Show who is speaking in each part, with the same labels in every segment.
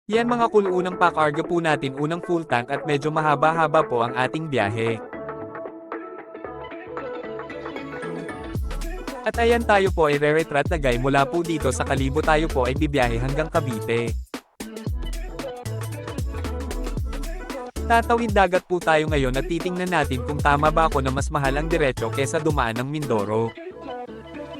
Speaker 1: Yan mga cool, unang pakarga po natin, unang full tank at medyo mahaba-haba po ang ating biyahe. At ayan, tayo po ay re-retrat na guy, mula po dito sa Kalibo tayo po ay bibiyahe hanggang Cavite. Tatawid dagat po tayo ngayon at titingnan natin kung tama ba ako na mas mahal ang diretso kesa dumaan ng Mindoro.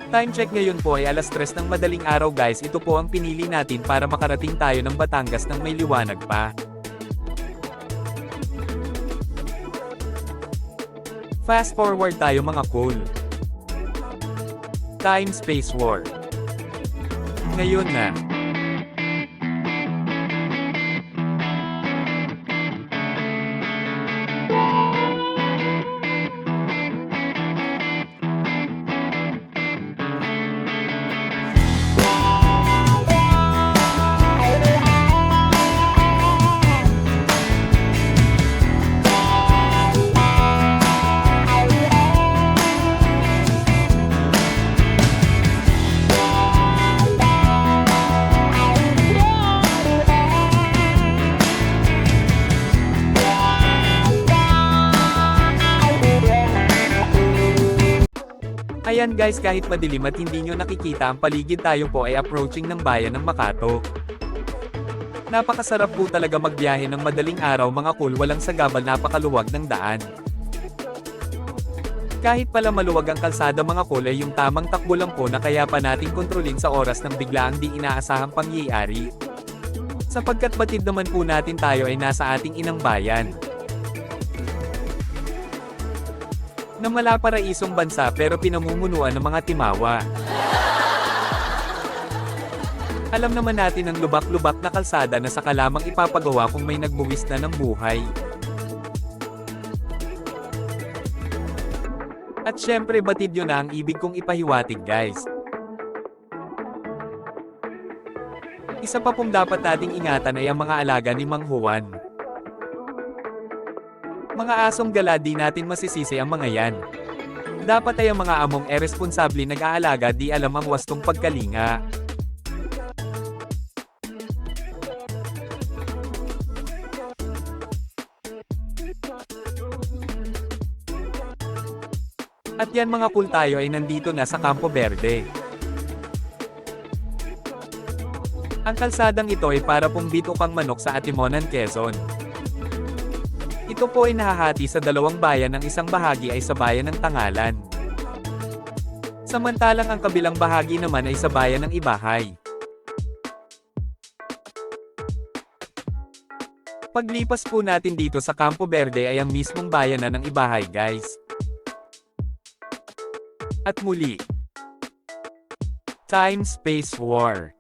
Speaker 1: Time check ngayon po ay alas 3 ng madaling araw guys, ito po ang pinili natin para makarating tayo ng Batangas ng may liwanag pa. Fast forward tayo mga cool. Time Space War. Ngayon na. Ayan guys, kahit madilim at hindi nyo nakikita ang paligid, tayo po ay approaching ng bayan ng Makato. Napakasarap po talaga magbiyahe ng madaling araw mga cool, walang sagabal, napakaluwag ng daan. Kahit pala maluwag ang kalsada mga cool ay yung tamang takbo lang po na kaya pa nating kontrolin sa oras ng biglaang di inaasahang pangyayari. Sapagkat batid naman po natin tayo ay nasa ating inang bayan. Na malaparaisong bansa pero pinamumunuan ng mga timawa. Alam naman natin ang lubak-lubak na kalsada na saka lamang ipapagawa kung may nagbuwis na ng buhay. At syempre batid yun na ang ibig kong ipahiwatig guys. Isa pa pong dapat nating ingatan ay ang mga alaga ni Mang Juan. Mga asong gala, di natin masisisi ang mga yan. Dapat ay ang mga among responsable nag-aalaga, di alam ang wastong pagkalinga. At yan mga cool, tayo ay nandito na sa Campo Verde. Ang kalsadang ito ay para pong bitukang manok sa Atimonan, Quezon. Ito po ay nahahati sa dalawang bayan, ng isang bahagi ay sa bayan ng Tangalan. Samantalang ang kabilang bahagi naman ay sa bayan ng Ibahay. Paglipas po natin dito sa Campo Verde ay ang mismong bayan na ng Ibahay guys. At muli, Time Space War.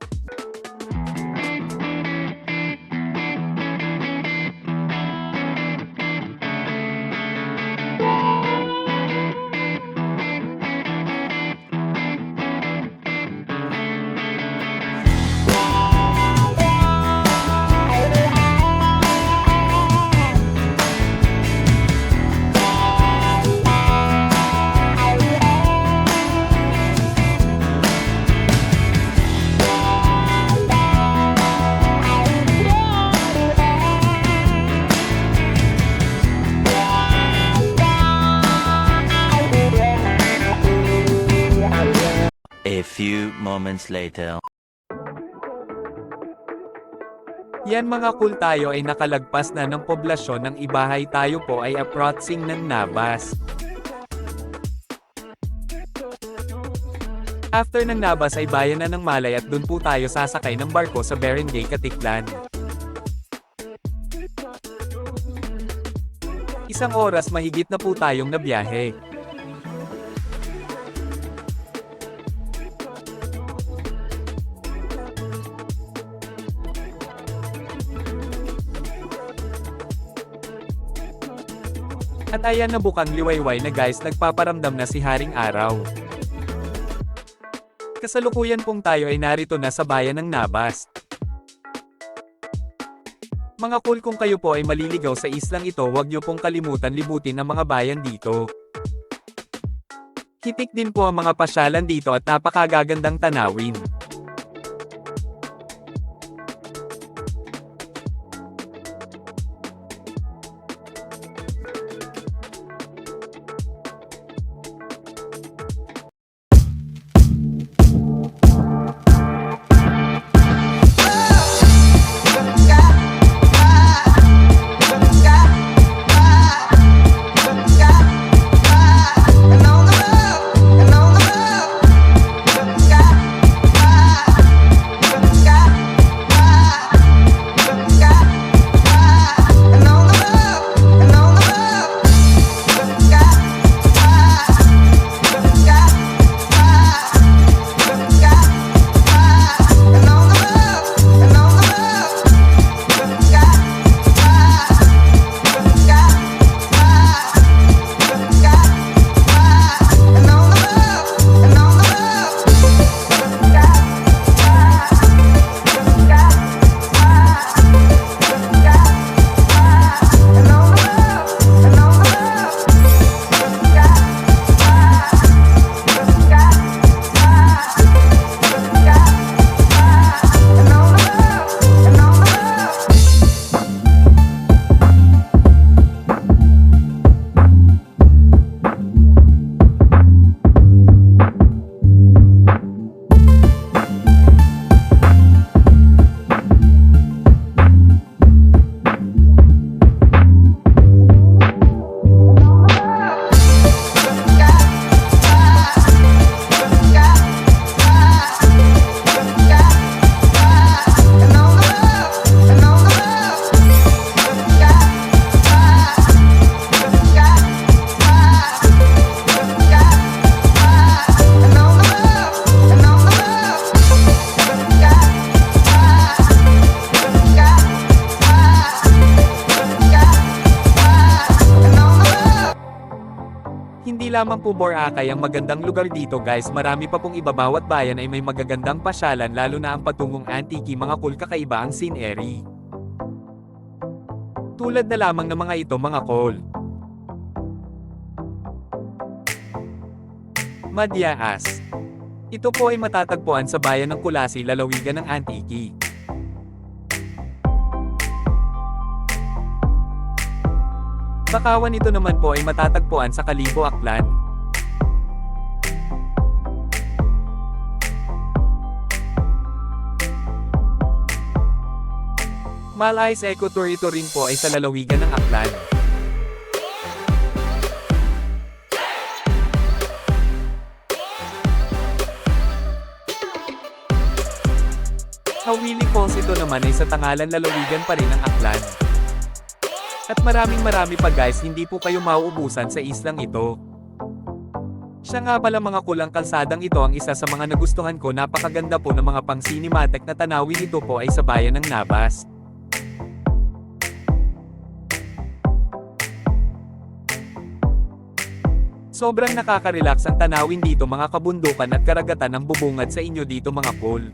Speaker 2: A few moments later.
Speaker 1: Yan mga cool, tayo ay nakalagpas na ng poblasyon ng Ibahay, tayo po ay approaching ng Nabas. After ng Nabas ay bayan na ng Malay at dun po tayo sasakay ng barko sa Barangay Katiklan. Isang oras mahigit na po tayong nabiyahe. At ayan na bukang liwayway na guys, nagpaparamdam na si Haring Araw. Kasalukuyan pong tayo ay narito na sa bayan ng Nabas. Mga cool, kung kayo po ay maliligaw sa islang ito, huwag niyo pong kalimutan libutin ang mga bayan dito. Hitik din po ang mga pasyalan dito at napakagagandang tanawin. Hindi lamang po Boracay ang magandang lugar dito guys, marami pa pong iba, bawat bayan ay may magagandang pasyalan, lalo na ang patungong Antique, mga cool kakaiba ang scenery. Tulad na lamang ng mga ito mga cool. Madyaas. Ito po ay matatagpuan sa bayan ng Kulasi, lalawigan ng Antique. Bakawan ito naman po ay matatagpuan sa Kalibo, Aklan. Malais Ecotour, ito rin po ay sa lalawigan ng Aklan. Hawili Falls, ito naman ay sa Tangalan, lalawigan pa rin ng Aklan. At marami pa guys, hindi po kayo mauubusan sa islang ito. Siya nga pala mga kulang, kalsadang ito ang isa sa mga nagustuhan ko, napakaganda po ng mga pang cinematic na tanawin, ito po ay sa bayan ng Nabas. Sobrang nakaka-relax ang tanawin dito, mga kabundukan at karagatan ang bubungad sa inyo dito mga cool.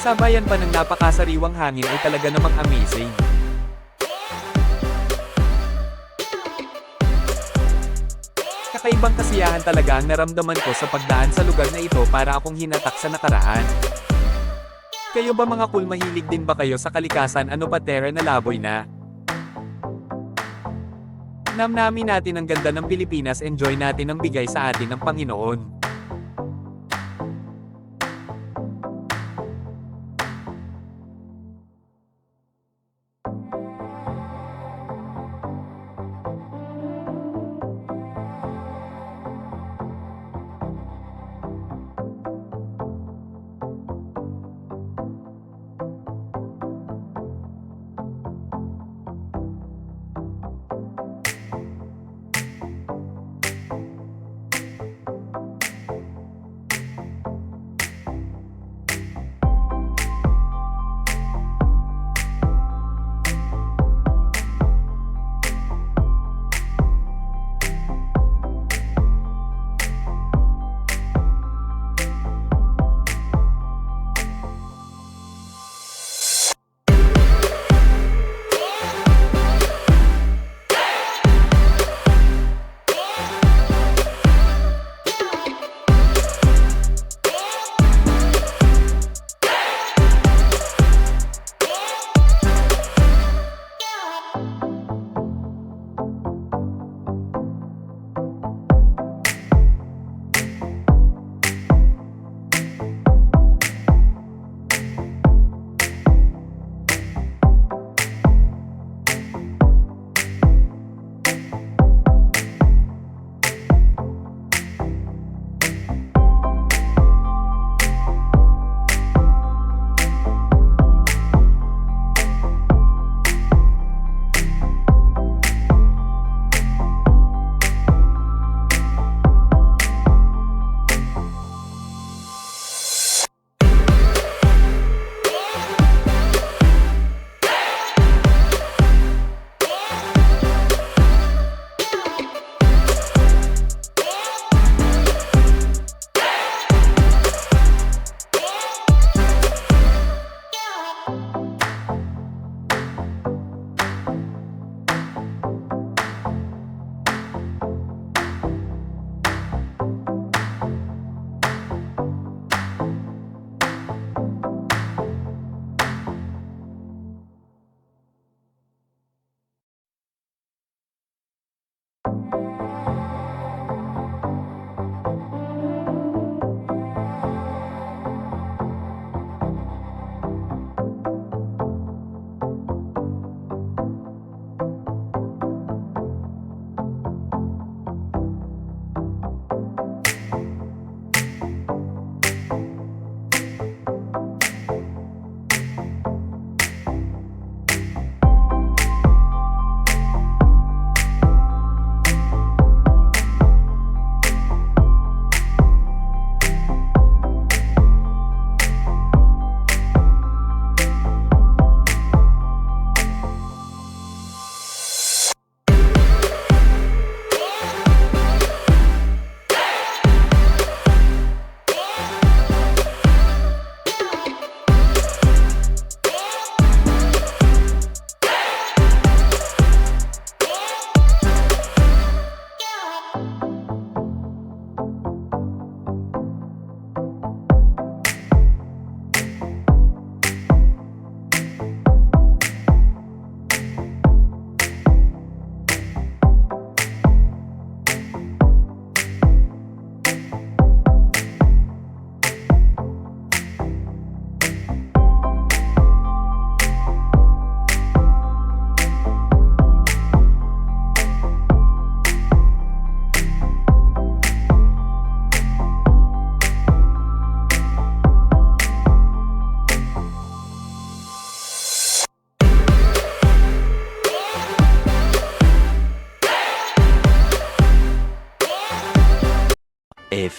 Speaker 1: Sabayan pa ng napakasariwang hangin ay talaga namang amazing. Kakaibang kasiyahan talaga ang naramdaman ko sa pagdaan sa lugar na ito, para akong hinatak sa nakaraan. Kayo ba mga cool, mahilig din ba kayo sa kalikasan, ano pa Terra na laboy na? Namnamin natin ang ganda ng Pilipinas, enjoy natin ang bigay sa atin ng Panginoon.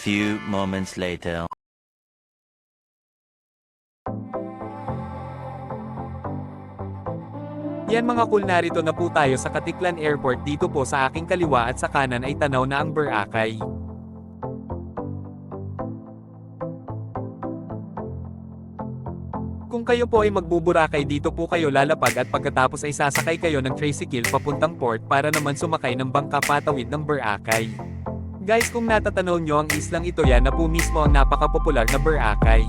Speaker 2: few moments later.
Speaker 1: Yan mga cool, narito na po tayo sa Katiklan Airport. Dito po sa aking kaliwa at sa kanan ay tanaw na ang Boracay. Kung kayo po ay magbuburakay, dito po kayo lalapag at pagkatapos ay sasakay kayo ng tricycle papuntang port para naman sumakay ng bangka patawid ng Boracay. Guys, kung natatanaw nyo ang islang ito, yan na po mismo ang napakapopular na Boracay.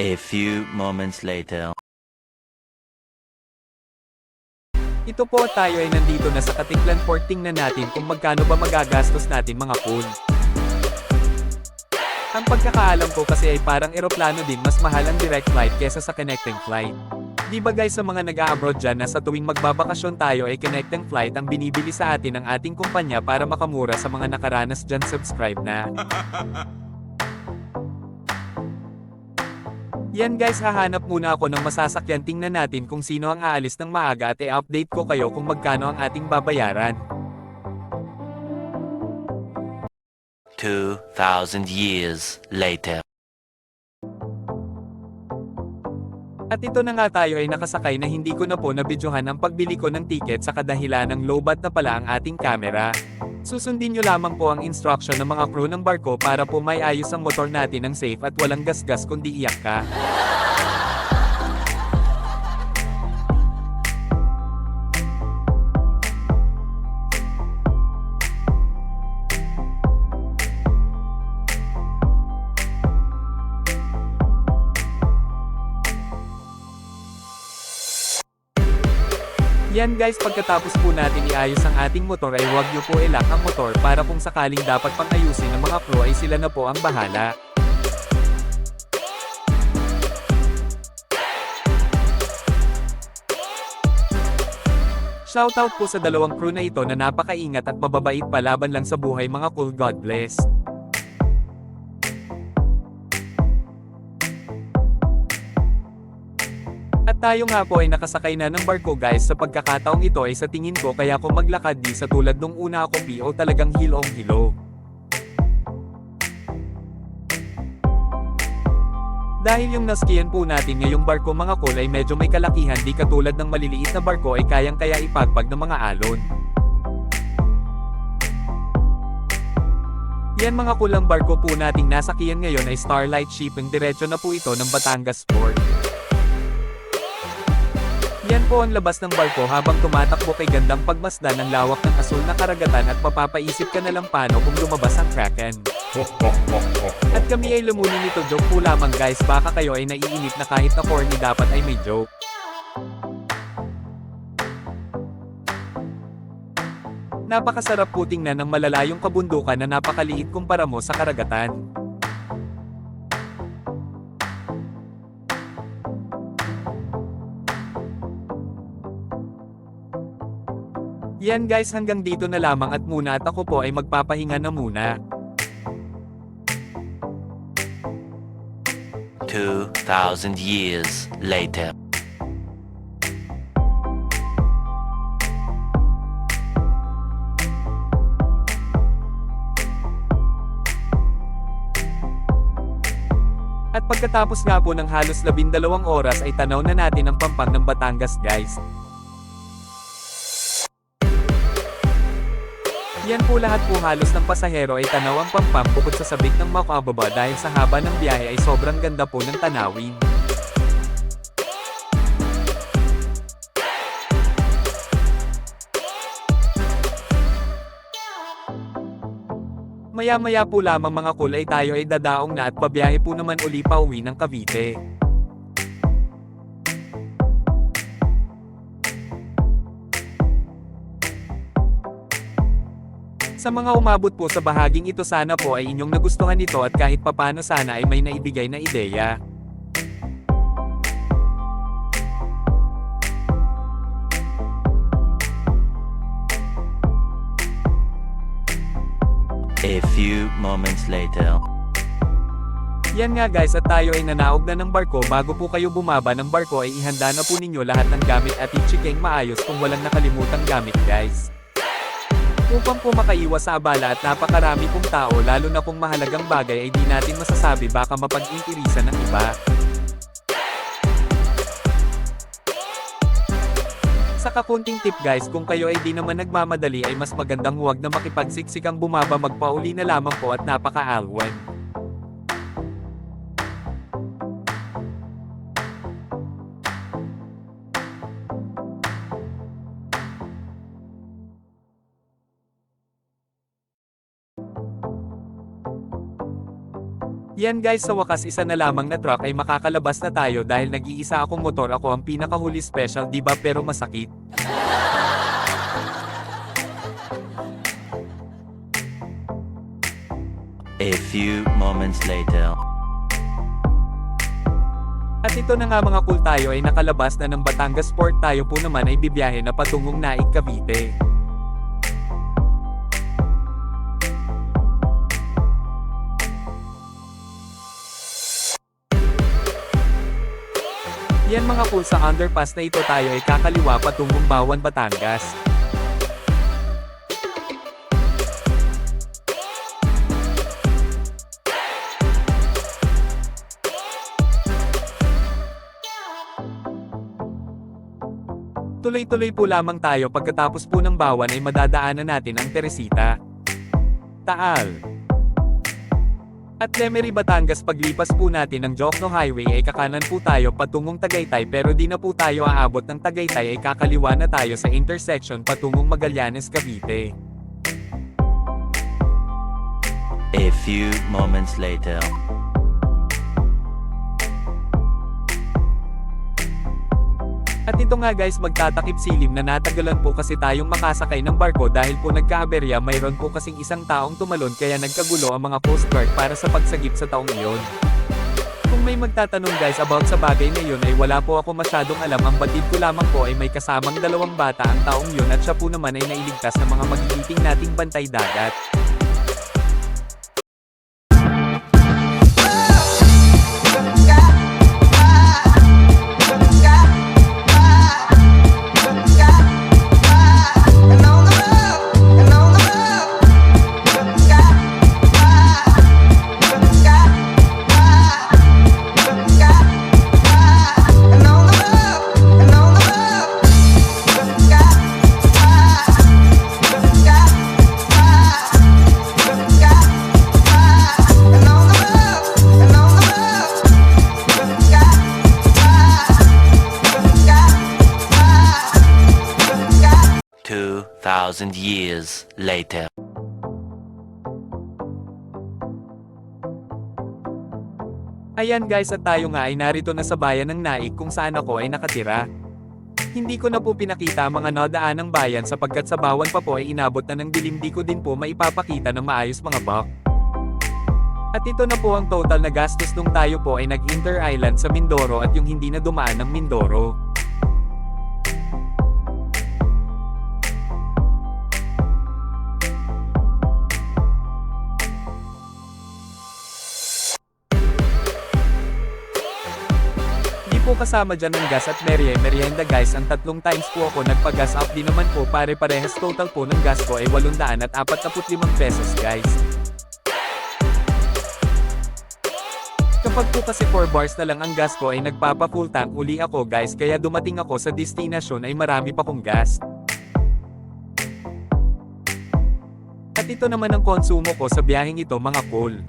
Speaker 2: A few moments later.
Speaker 1: Ito po, tayo ay nandito na sa Katiklan Port. Tingnan natin kung magkano ba magagastos natin mga cool. Ang pagkakaalam ko kasi ay parang eroplano din, mas mahal ang direct flight kesa sa connecting flight. Di ba guys, sa mga nag-a-abroad dyan na sa tuwing magbabakasyon tayo ay connecting flight ang binibili sa atin ng ating kumpanya para makamura sa mga nakaranas dyan. Subscribe na. Yan guys, hahanap muna ako ng masasakyan. Tingnan natin kung sino ang aalis ng maaga at i-update ko kayo kung magkano ang ating babayaran.
Speaker 2: 2,000 years later.
Speaker 1: At ito na nga, tayo ay nakasakay na. Hindi ko na po nabidyohan ang pagbili ko ng ticket sa kadahilan ng lowbat na pala ang ating camera. Susundin nyo lamang po ang instruction ng mga crew ng barko para po may ayos ang motor natin ng safe at walang gasgas kundi iyak ka. Yan guys, pagkatapos po natin iayos ang ating motor ay huwag nyo po i-lock ang motor para kung sakaling dapat pang ayusin ng mga crew ay sila na po ang bahala. Shoutout po sa dalawang crew na ito na napakaingat at mababait pa laban lang sa buhay mga cool. God bless. At tayo nga po ay nakasakay na ng barko guys. Sa pagkakataong ito ay sa tingin ko kaya ko maglakad di sa tulad nung una ako PO, talagang hilong-hilo. Dahil yung naskiyan po natin ngayong barko mga cool ay medyo may kalakihan, di katulad ng maliliit na barko ay kayang-kaya ipagpag ng mga alon. Yan mga cool, ang barko po nating nasakiyan ngayon ay Starlight Shipping. Diretso na po ito ng Batangas Port. Yan po ang labas ng barko habang tumatakbo kay gandang pagmasdan ng lawak ng asul na karagatan at mapapaisip ka na lang paano kung lumabas ang Kraken. At kami ay lumunin nito, joke po lamang guys, baka kayo ay naiinip na kahit na corny dapat ay may joke. Napakasarap po tingnan ng malalayong kabundukan na napakaliit kumpara mo sa karagatan. Yan guys, hanggang dito na lamang at muna at ako po ay magpapahinga na muna.
Speaker 2: 2,000 years later.
Speaker 1: At Pagkatapos nga po ng halos 12 oras ay tanaw na natin ang pampang ng Batangas guys. Yan po lahat po halos ng pasahero ay tanaw ang pampang bukod sa sabik ng makababa dahil sa haba ng biyahe ay sobrang ganda po ng tanawin. Maya-maya po lamang mga cool ay tayo ay dadaong na at babiyahe po naman uli pa uwi ng Cavite. Sa mga umabot po sa bahaging ito sana po ay inyong nagustuhan ito at kahit papano sana ay may naibigay na ideya.
Speaker 2: A few moments later.
Speaker 1: Yan nga guys at tayo ay nanaog na ng barko. Bago po kayo bumaba ng barko ay ihanda na po ninyo lahat ng gamit at i-checkeng maayos kung walang nakalimutang gamit guys. Upang po makaiwas sa abala at napakarami pong tao lalo na pong mahalagang bagay ay di natin masasabi baka mapag-intirisan ng iba. Sa kakunting tip guys, kung kayo ay di naman nagmamadali ay mas magandang huwag na makipagsiksikang bumaba, magpauli na lamang po at napaka-alwan. Yan guys, sa wakas isa na lamang na truck ay makakalabas na tayo dahil nag-iisa akong motor, ako ang pinakahuli special, diba pero masakit.
Speaker 2: A few moments later.
Speaker 1: At ito na nga mga cool, tayo ay nakalabas na ng Batangas Port, tayo po naman ay bibiyahe na patungong Naik, Cavite. Yan mga cool, sa underpass na ito tayo ay kakaliwa patungong Bawan, Batangas. Tuloy-tuloy po lamang tayo, pagkatapos po ng Bawan ay madadaanan natin ang Teresita, Taal at Lemery, Batangas. Paglipas po natin ng Jokno Highway ay kakanan po tayo patungong Tagaytay, pero di na po tayo aabot ng Tagaytay ay kakaliwa na tayo sa intersection patungong Magallanes, Cavite.
Speaker 2: A few moments later.
Speaker 1: At ito nga guys, magtatakip silim na natagalan po kasi tayong makasakay ng barko dahil po nagkaaberya, mayroon po kasing isang taong tumalon kaya nagkagulo ang mga Coast Guard para sa pagsagip sa taong iyon. Kung may magtatanong guys about sa bagay na yun ay wala po ako masyadong alam, ang batid ko lamang po ay may kasamang 2 bata ang taong yun at siya po naman ay nailigtas ng mga magigiting nating bantay dagat.
Speaker 2: Thousand years later.
Speaker 1: Ayan guys, at tayo nga ay narito na sa bayan ng Naik kung saan ako ay nakatira. Hindi ko na po pinakita ang mga nadaan ng bayan sapagkat sa Bawan pa po ay inabot na ng dilim, di ko din po maipapakita ng maayos mga bak. At ito na po ang total na gastos nung tayo po ay nag-inter-island sa Mindoro at yung hindi na dumaan ng Mindoro. Po kasama dyan ng gas at merienda guys, ang 3 times po ako nagpa-gas up, di naman po pare-parehas, total po ng gas ko ay 845 pesos guys. Kapag po kasi 4 bars na lang ang gas ko ay nagpapa full tank uli ako guys, kaya dumating ako sa destinasyon ay marami pa kong gas. At ito naman ang konsumo ko sa biyaheng ito mga cool.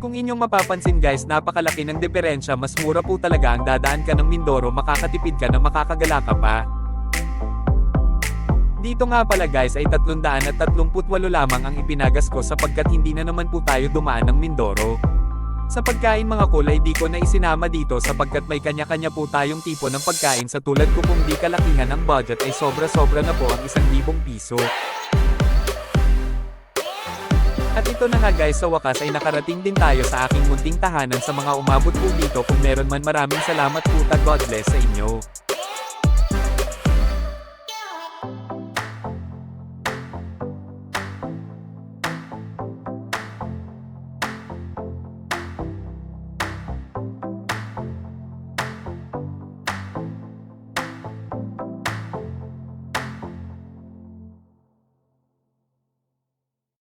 Speaker 1: Kung inyong mapapansin guys, napakalaki ng diferensya, mas mura po talaga ang dadaan ka ng Mindoro, makakatipid ka na makakagala ka pa. Dito nga pala guys ay 338 lamang ang ipinagas ko sapagkat hindi na naman po tayo dumaan ng Mindoro. Sa pagkain mga cool ay di ko na isinama dito sapagkat may kanya-kanya po tayong tipo ng pagkain, sa tulad ko kung di kalakihan ang budget ay sobra-sobra na po ang 1,000 piso. At ito na nga guys, sa wakas ay nakarating din tayo sa aking munting tahanan. Sa mga umabot po dito, kung meron man, maraming salamat po, God bless sa inyo.